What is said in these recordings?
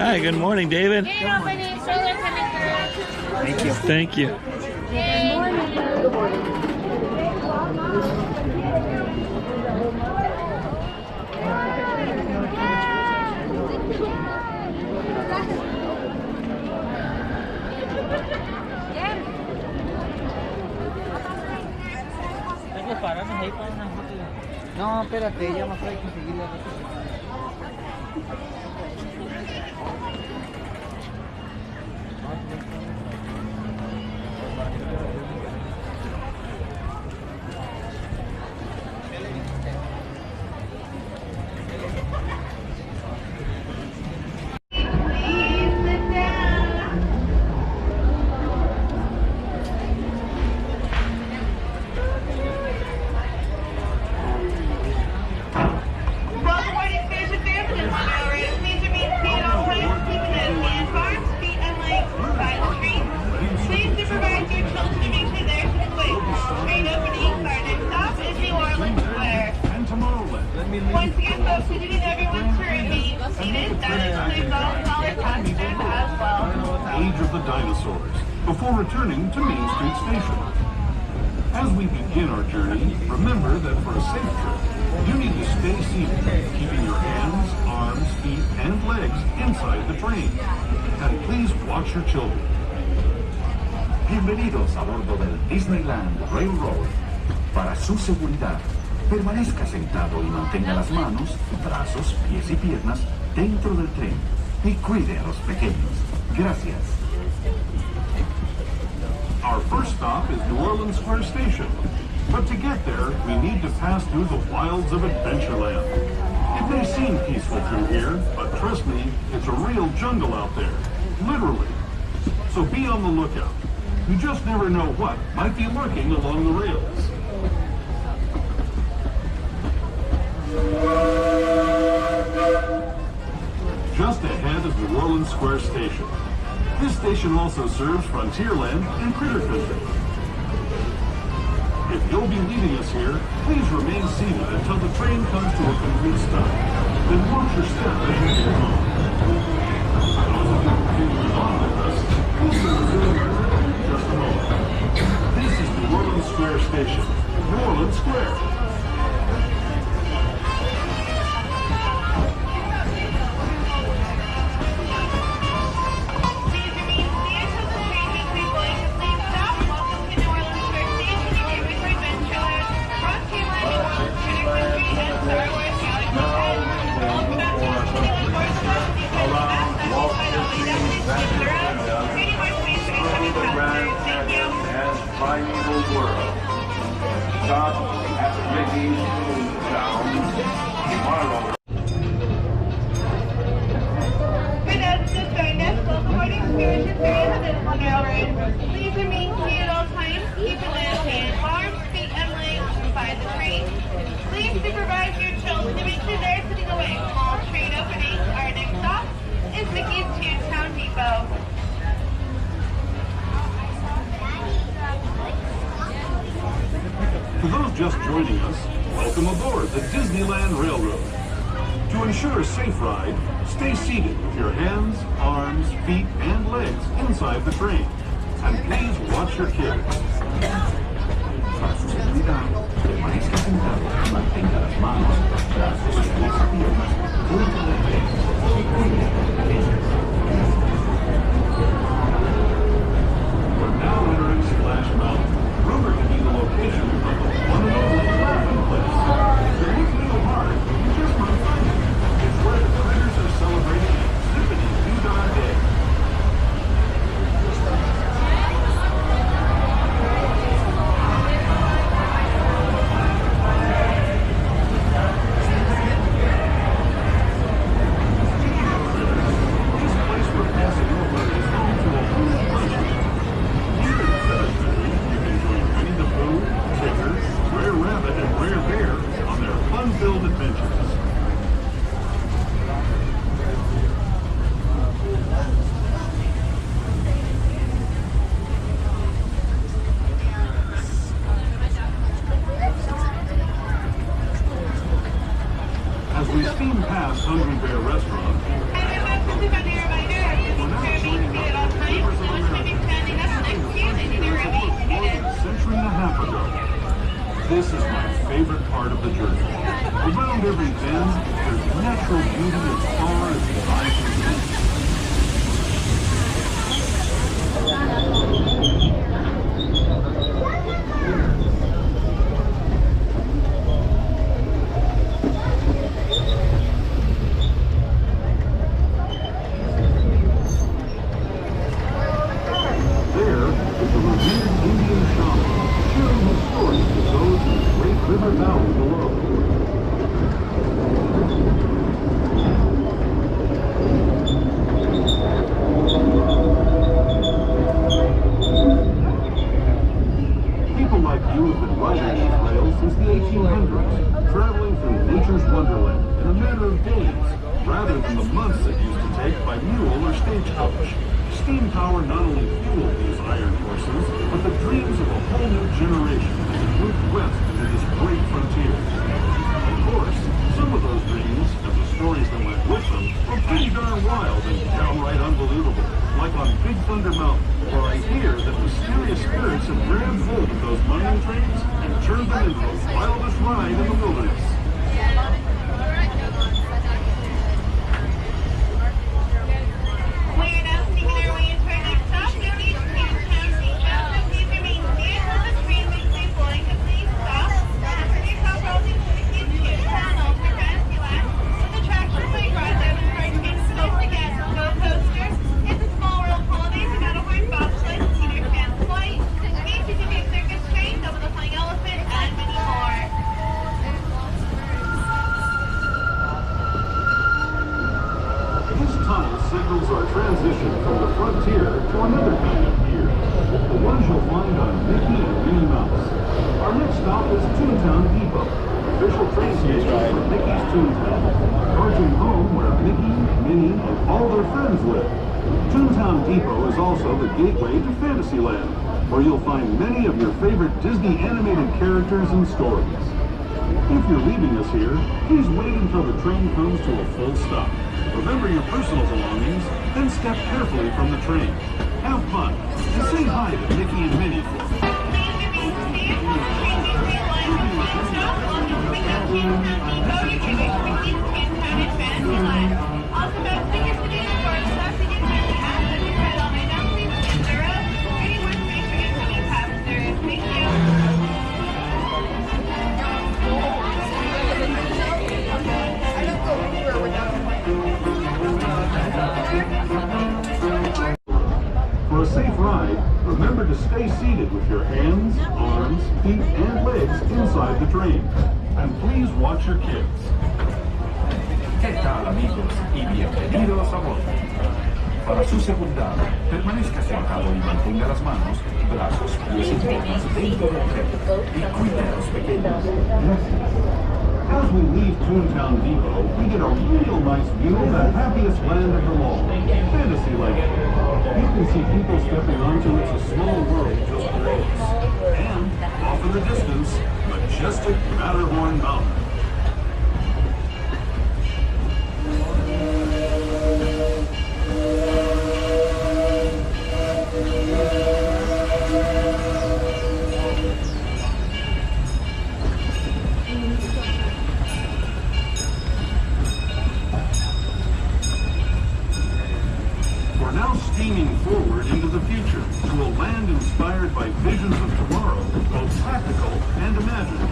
Hi, good morning, David. Thank you. Thank you. Good morning. No, espérate, ya más hay que seguirle. Once again, folks, we do need everyone to remain seated. That includes all smaller passengers as well. Age of the Dinosaurs, before returning to Main Street Station. As we begin our journey, remember that for a safe trip, you need to stay seated, keeping your hands, arms, feet, and legs inside the train. And please watch your children. Bienvenidos a bordo del Disneyland Railroad. Para su seguridad, permanezca sentado y mantenga las manos, brazos, pies y piernas dentro del tren y cuide a los pequeños. Gracias. Our first stop is New Orleans Square Station. But to get there, we need to pass through the wilds of Adventureland. It may seem peaceful through here, but trust me, it's a real jungle out there. Literally. So be on the lookout. You just never know what might be lurking along the rails. Just ahead is New Orleans Square Station. This station also serves Frontierland and Critter Country. If you'll be leaving us here, please remain seated until the train comes to a complete stop. Then watch your step as you get home. Those of you continuing on with us, we'll soon resume our journey in just a moment. This is New Orleans Square Station, New Orleans Square. Primeval world. Stop at Mickey's Town tomorrow. For those just joined us, local boarding excursions are available on railroad. Please remain seated at all times, keeping your hands, arms, feet, and legs inside the train. Please supervise your children to make sure they're sitting away. All train openings. Our next stop is Mickey's Town Depot. For those just joining us, welcome aboard the Disneyland Railroad. To ensure a safe ride, stay seated with your hands, arms, feet, and legs inside the train. And please watch your kids. Para su seguridad, permanezca sentado y mantenga las manos, brazos, pies y piernas dentro del tren y cuide a los pequeños. We're now entering Splash Mountain, rumored to be the location of the one and only laughing place. If you look a little hard, you just might find it. It's where the critters are celebrating a zippity-doo-dah day. This place we're passing over is home to a whole bunch of them. Here in Critter Country, you can join Winnie the Pooh, Tigger, Brer Rabbit, and Brer Bear on their fun-filled adventures. As we steam past Hungry Bear Restaurant, Also, friendly reminder, this is being at all times. No one should be standing up next to you and either remain seated. A century and a half ago. This is my favorite part of the journey. Around every bend, there's natural beauty as far as the eye can see. There is the revered Indian shaman, sharing his stories with those in the great river valley below. People like you have been riding these rails since the 1800s, traveling through nature's wonderland in a matter of days, rather than the months it used to take by mule or stagecoach. Steam power not only fueled these iron horses, but the dreams of a whole new generation as it moved west into this great frontier. Of course, some of those dreams, and the stories that went with them, were pretty darn wild and downright unbelievable, like on Big Thunder Mountain, where I hear that mysterious spirits have grabbed hold of those mining trains and turned them into the wildest ride in the wilderness. We're now making our way into our next stop, which is Toontown Depot. Please remain seated until the train makes a flying complete stop. Fasten yourself relative to the Toontown Ultra Fantasyland. With attractions like rides out and park games, the gas and go coaster. It's a small world holiday, so got a horn bobsled, Cedar Fan Flight, ATV circus train, double the flying elephant, and many more. This tunnel signals our transition from the frontier to another kind of pier, the ones you'll find on Mickey and Minnie Mouse. Our next stop is Toontown Depot, official train station for Mickey's Toontown, cartoon home where Mickey, Minnie, and all their friends live. Toontown Depot is also the gateway to Fantasyland, where you'll find many of your favorite Disney animated characters and stories. If you're leaving us here, please wait until the train comes to a full stop. Remember your personal belongings, then step carefully from the train. Have fun, and say hi to Mickey and Minnie for me. Also, best tickets to the airport, stop to get back to ask if you're right on my down, please use 0. Any more space for incoming passengers. Thank you. For a safe ride, remember to stay seated with your hands, arms, feet, and legs inside the train. And please watch your kids. ¿Qué tal, amigos? Y bienvenidos a bordo. Para su seguridad, permanezca sentado y mantenga las manos, brazos, pies y piernas dentro del tren y cuide a los pequeños. As we leave Toontown Depot, we get a real nice view of the happiest land of them all, Fantasyland. You can see people stepping onto It's a Small World just below us. And, off in the distance, majestic Matterhorn Mountain. We're now steaming forward into the future to a land inspired by visions of tomorrow, both practical and imaginative.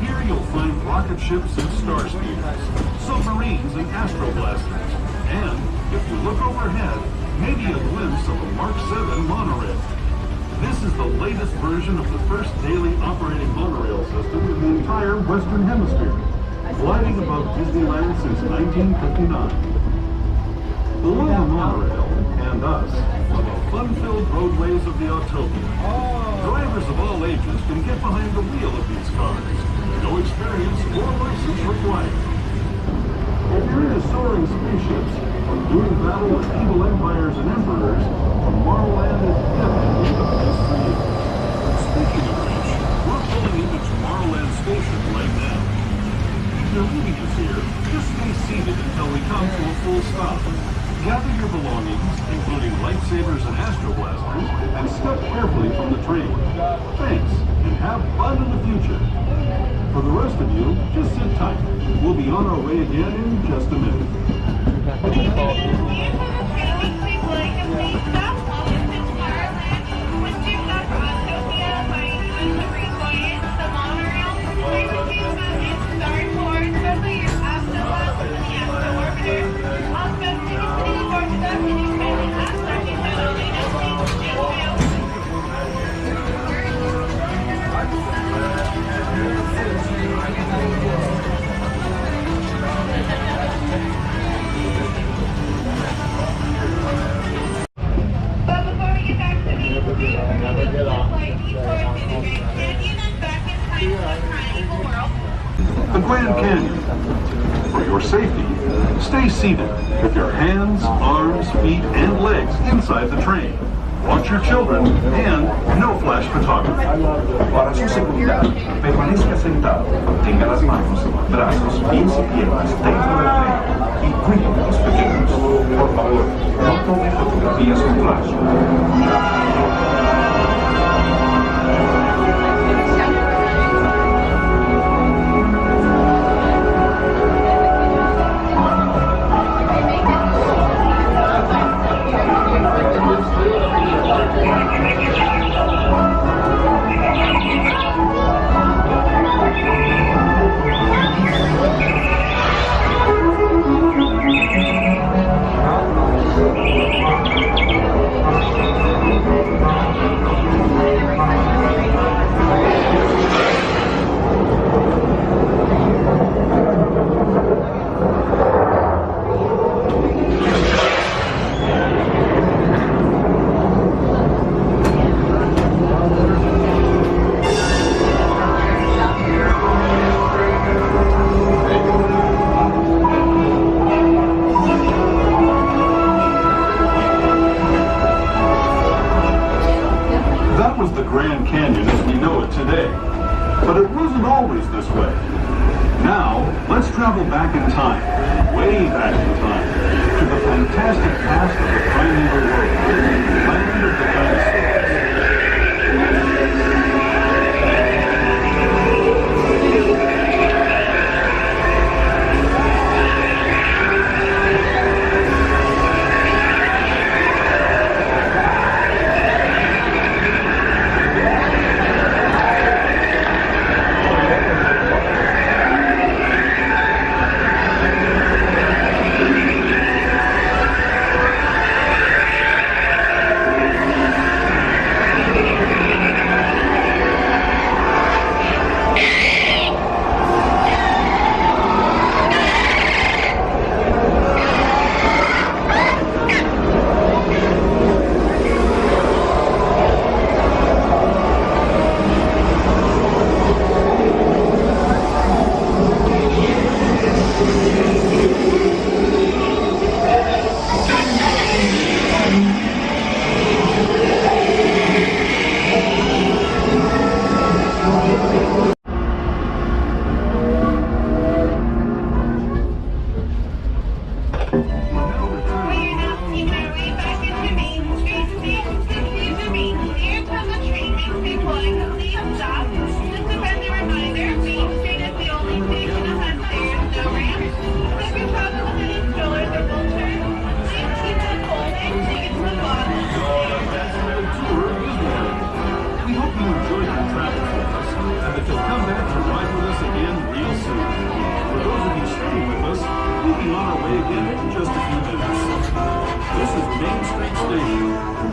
Here you'll find rocket ships and star speeders, submarines and astroblasters, and, if you look overhead, maybe a glimpse of a Mark 7 monorail. This is the latest version of the first daily operating monorail system in the entire Western Hemisphere, gliding above Disneyland since 1959. The Luna monorail, and us, are the fun-filled roadways of the Autopia. Drivers of all ages can get behind the wheel of these cars. No experience or license required. If you're into soaring spaceships or doing battle with evil empires and emperors, Tomorrowland is definitely the place for you. Speaking of which, we're pulling into Tomorrowland Station right now. If you're leaving us here, just stay seated until we come to a full stop. your belongings, including lightsabers and astro blasters, and step carefully from the train. Thanks, and have fun in the future. For the rest of you, just sit tight. We'll be on our way again in just a minute. The Grand Canyon. For your safety, stay seated with your hands, arms, feet, and legs inside the train. Watch your children and no flash photography. Para su seguridad, permanezca sentado, tenga las manos, brazos, pies y piernas dentro del tren y cuide de los pequeños. Por favor, no tome fotografías con flash. Grand Canyon as we know it today. But it wasn't always this way. Now, let's travel back in time, way back in time, to the fantastic past of the primeval world, land of the dinosaurs.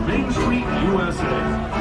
Main Street, USA.